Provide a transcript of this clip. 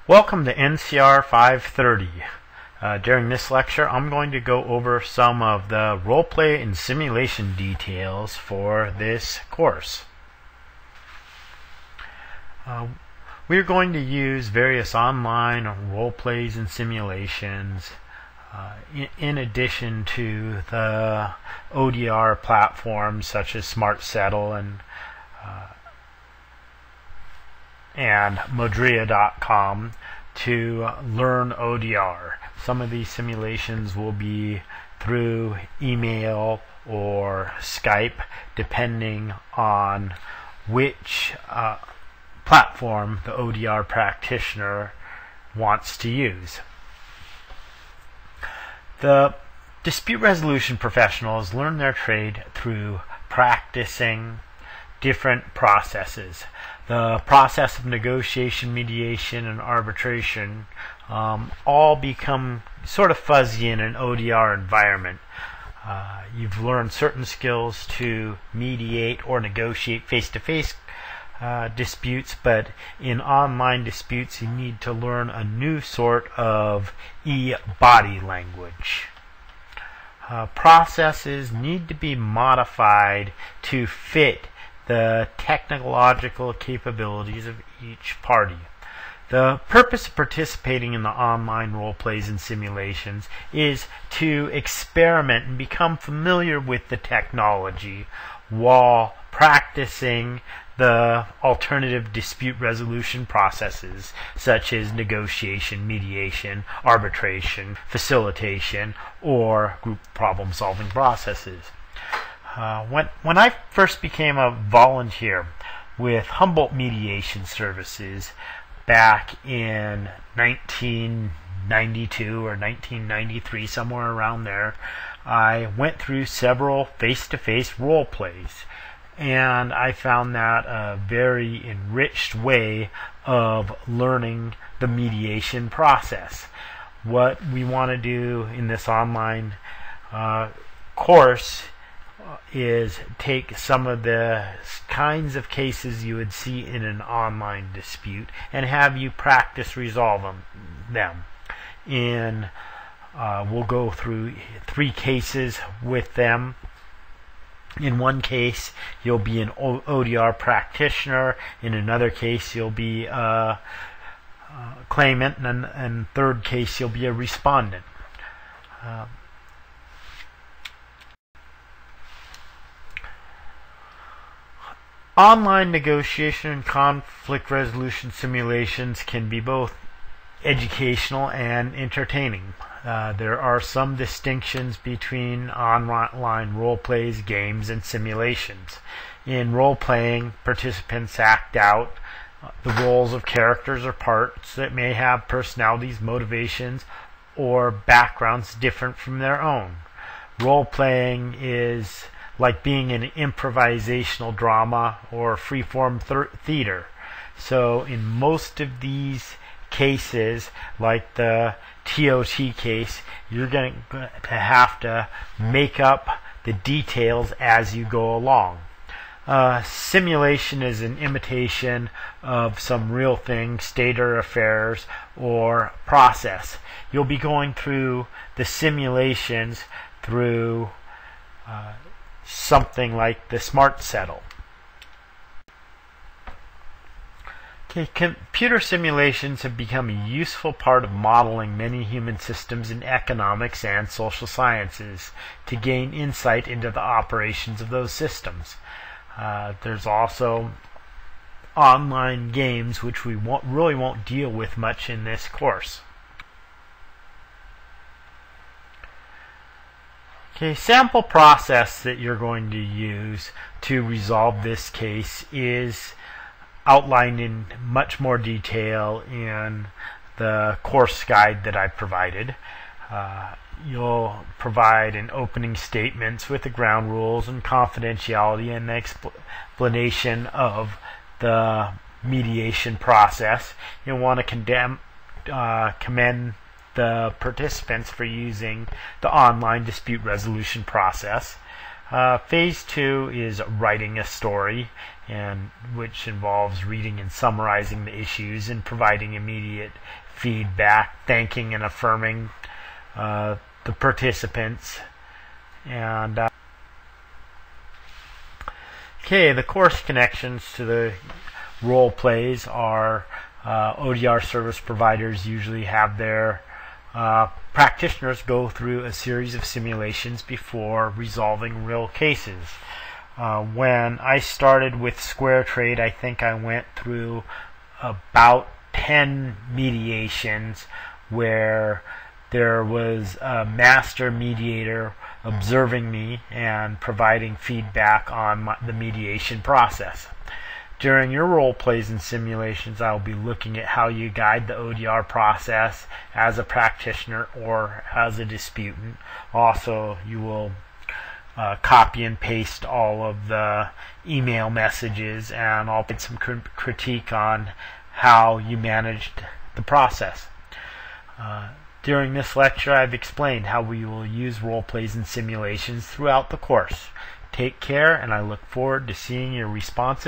Welcome to NCR530. During this lecture, I'm going to go over some of the roleplay and simulation details for this course. We're going to use various online roleplays and simulations in addition to the ODR platforms such as SmartSettle and Modria.com to learn ODR. Some of these simulations will be through email or Skype, depending on which platform the ODR practitioner wants to use. The dispute resolution professionals learn their trade through practicing different processes. The process of negotiation, mediation, and arbitration all become sort of fuzzy in an ODR environment. You've learned certain skills to mediate or negotiate face-to-face disputes, but in online disputes you need to learn a new sort of body language. Processes need to be modified to fit the technological capabilities of each party. The purpose of participating in the online role plays and simulations is to experiment and become familiar with the technology while practicing the alternative dispute resolution processes such as negotiation, mediation, arbitration, facilitation, or group problem-solving processes. When I first became a volunteer with Humboldt Mediation Services back in 1992 or 1993, somewhere around there, I went through several face-to-face role plays, and I found that a very enriched way of learning the mediation process. What we want to do in this online course is take some of the kinds of cases you would see in an online dispute and have you practice resolving them. We'll go through 3 cases with them. In one case, you'll be an ODR practitioner. In another case, you'll be a claimant. And in third case, you'll be a respondent. Online negotiation and conflict resolution simulations can be both educational and entertaining. There are some distinctions between online role plays, games, and simulations. In role playing, participants act out the roles of characters or parts that may have personalities, motivations, or backgrounds different from their own. Role playing is like being in an improvisational drama or freeform theater. So in most of these cases, like the TOT case, you're going to have to make up the details as you go along. Simulation is an imitation of some real thing, state or affairs, or process. You'll be going through the simulations through something like the SmartSettle. Computer simulations have become a useful part of modeling many human systems in economics and social sciences to gain insight into the operations of those systems. There's also online games, which we really won't deal with much in this course. Sample process that you're going to use to resolve this case is outlined in much more detail in the course guide that I provided. You'll provide an opening statements with the ground rules and confidentiality and the explanation of the mediation process. You'll want to commend the participants for using the online dispute resolution process. Phase 2 is writing a story, and which involves reading and summarizing the issues and providing immediate feedback, thanking and affirming the participants. And the course connections to the role plays are ODR service providers usually have their practitioners go through a series of simulations before resolving real cases. When I started with Square Trade, I think I went through about 10 mediations where there was a master mediator observing me and providing feedback on the mediation process. During your role plays and simulations, I'll be looking at how you guide the ODR process as a practitioner or as a disputant. Also, you will copy and paste all of the email messages, and I'll put some critique on how you managed the process. During this lecture, I've explained how we will use role plays and simulations throughout the course. Take care, and I look forward to seeing your responses.